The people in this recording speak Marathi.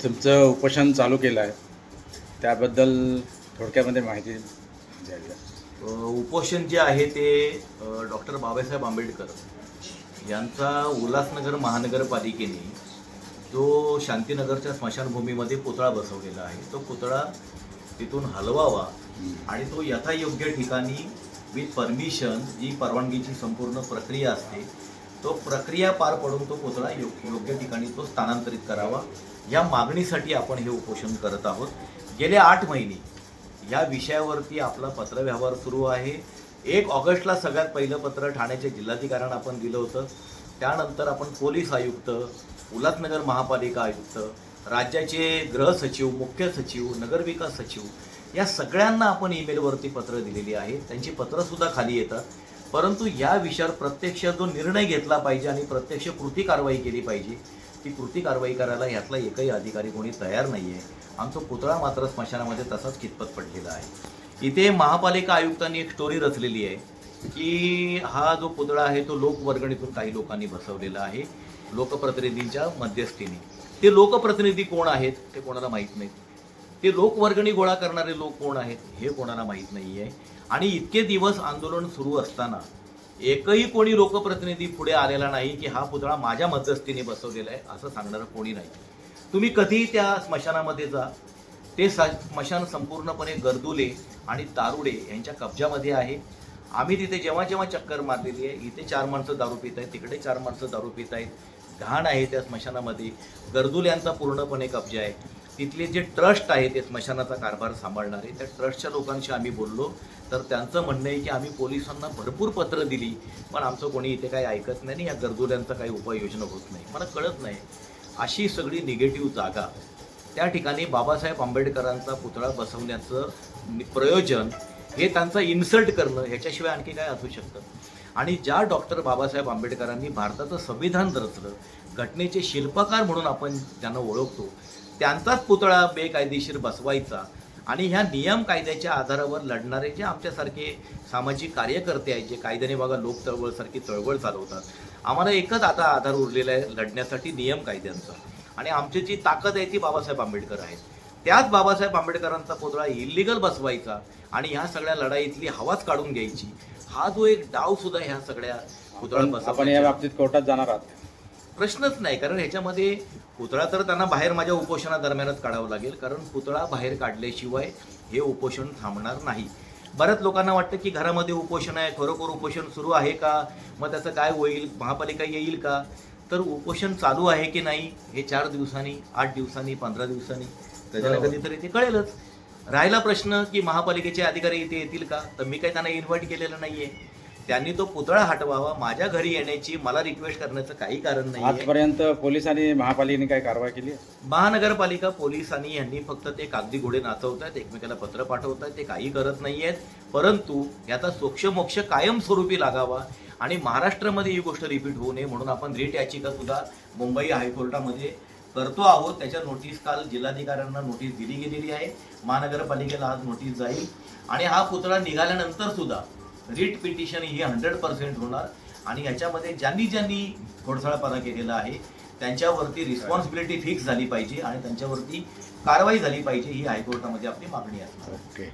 तुमचं उपोषण चालू केलं आहे त्याबद्दल थोडक्यामध्ये माहिती द्यावी. उपोषण जे आहे ते डॉक्टर बाबासाहेब आंबेडकर यांचा उल्हासनगर महानगरपालिकेने जो शांतीनगरच्या स्मशानभूमीमध्ये पुतळा बसवलेला आहे तो पुतळा तिथून हलवावा आणि तो यथायोग्य ठिकाणी विथ परमिशन जी परवानगीची संपूर्ण प्रक्रिया असते तो प्रक्रिया पार पडून तो पुतळा योग्य ठिकाणी तो स्थानांतरित करावा या मागणीसाठी आपण हे उपोषण करत आहोत. गेले 8 महिने या विषयावरती आपला पत्रव्यवहार सुरू आहे. 1 ऑगस्टला सगळ्यात पहिलं पत्र ठाण्याच्या जिल्हाधिकाऱ्यांना आपण दिलं होतं. त्यानंतर आपण पोलीस आयुक्त, उल्हासनगर महापालिका आयुक्त, राज्याचे गृह सचिव, मुख्य सचिव, नगरविकास सचिव या सगळ्यांना आपण ईमेलवरती पत्र दिलेली आहेत. त्यांची पत्रंसुद्धा खाली येतात. परंतु या विषयावर प्रत्यक्ष जो निर्णय घेतला पाहिजे आणि प्रत्यक्ष कृती कारवाई केली पाहिजे ती कृती कारवाई करायला यातला एकही अधिकारी कोणी तयार नाही आहे. आमचा पुतळा मात्र स्मशानामध्ये तसाच कितपत पडलेला आहे. इथे महापालिका आयुक्तांनी एक स्टोरी रचलेली आहे की हा जो पुतळा आहे तो लोकवर्गणीतून काही लोकांनी बसवलेला आहे लोकप्रतिनिधींच्या मध्यस्थीने. ते लोकप्रतिनिधी कोण आहेत ते कोणाला माहीत नाहीत. ते लोकवर्गणी गोळा करणारे लोक कोण आहेत हे कोणाला माहीत नाही आहे. आणि इतके दिवस आंदोलन सुरू असताना एकही कोणी लोकप्रतिनिधी पुढे आलेला नाही की हा पुतळा माझ्या मध्यस्थीने बसवलेला आहे असं सांगणारं कोणी नाही. तुम्ही कधीही त्या स्मशानामध्ये जा, ते स्मशान संपूर्णपणे गर्दुले आणि तारुडे यांच्या कब्जामध्ये आहे. आम्ही तिथे जेव्हा जेव्हा चक्कर मारलेली आहे, इथे 4 माणसं दारू पित आहेत, तिकडे 4 माणसं दारू पित आहेत, घाण आहे त्या स्मशानामध्ये, गर्दुल्यांचा पूर्णपणे कब्जा आहे. तिथले जे ट्रस्ट आहे ते स्मशानाचा कारभार सांभाळणारे त्या ट्रस्टच्या लोकांशी आम्ही बोललो तर त्यांचं म्हणणं आहे की आम्ही पोलिसांना भरपूर पत्र दिली पण आमचं कोणी इथे काही ऐकत नाही आणि या गर्दुल्यांचा काही उपाययोजना होत नाही. मला कळत नाही अशी सगळी निगेटिव्ह जागा त्या ठिकाणी बाबासाहेब आंबेडकरांचा पुतळा बसवण्याचं प्रयोजन हे त्यांचा इन्सल्ट करणं ह्याच्याशिवाय आणखी काय असू शकतं. आणि ज्या डॉक्टर बाबासाहेब आंबेडकरांनी भारताचं संविधान रचलं, घटनेचे शिल्पकार म्हणून आपण त्यांना ओळखतो, त्यांचाच पुतळा बेकायदेशीर बसवायचा आणि ह्या नियम कायद्याच्या आधारावर लढणारे जे आमच्यासारखे सामाजिक कार्यकर्ते आहेत जे कायद्याने बघा लोक चळवळसारखी चळवळ चालवतात, आम्हाला एकच आता आधार उरलेला आहे लढण्यासाठी नियम कायद्यांचा. आणि आमची जी ताकद आहे ती बाबासाहेब आंबेडकर आहेत. त्याच बाबासाहेब आंबेडकरांचा पुतळा इल्लिगल बसवायचा आणि ह्या सगळ्या लढाईतली हवाच काढून घ्यायची हा जो एक डाव सुद्धा ह्या सगळ्या पुतळा आपण या बाबतीत कोर्टात जाणार आहात? प्रश्नच नाही. कारण ह्याच्यामध्ये पुतळा तर त्यांना बाहेर माझ्या उपोषणादरम्यानच काढावं लागेल कारण पुतळा बाहेर काढल्याशिवाय हे उपोषण थांबणार नाही. बऱ्याच लोकांना वाटतं की घरामध्ये उपोषण आहे, खरोखर उपोषण सुरू आहे का, मग त्याचं काय होईल, महापालिका येईल का. तर उपोषण चालू आहे की नाही हे 4 दिवसांनी, 8 दिवसांनी, 15 दिवसांनी कधी ना कधीतरी ते कळेलच. राहिला प्रश्न की महापालिकेचे अधिकारी इथे येतील का, तर मी काही त्यांना इन्व्हाइट केलेलं नाही आहे. त्यांनी तो पुतळा हटवावा, माझ्या घरी येण्याची मला रिक्वेस्ट करण्याचं काही कारण नाही. आजपर्यंत पोलीस आणि महापालिकेने काय कारवाई केली आहे? महानगरपालिका पोलिसांनी यांनी फक्त ते कागदी घोडे नाचवत आहेत, एकमेकाला पत्र पाठवत आहेत, ते काही करत नाही आहेत. परंतु याचा सोक्षमोक्ष कायमस्वरूपी लागावा आणि महाराष्ट्रामध्ये ही गोष्ट रिपीट होऊ नये म्हणून आपण रिट याचिका सुद्धा मुंबई हायकोर्टामध्ये करतो आहोत. त्याच्या नोटीस काल जिल्हाधिकाऱ्यांना नोटीस दिली गेलेली आहे. महानगरपालिकेला आज नोटीस जाईल आणि हा पुतळा निघाल्यानंतर सुद्धा रिट पिटिशन ही 100% होणार आणि याच्यामध्ये ज्यांनी घोडसाळपणा केलेला आहे त्यांच्यावरती रिस्पॉन्सिबिलिटी फिक्स झाली पाहिजे आणि त्यांच्यावरती कारवाई झाली पाहिजे ही हायकोर्टामध्ये आपली मागणी असणार. ओके.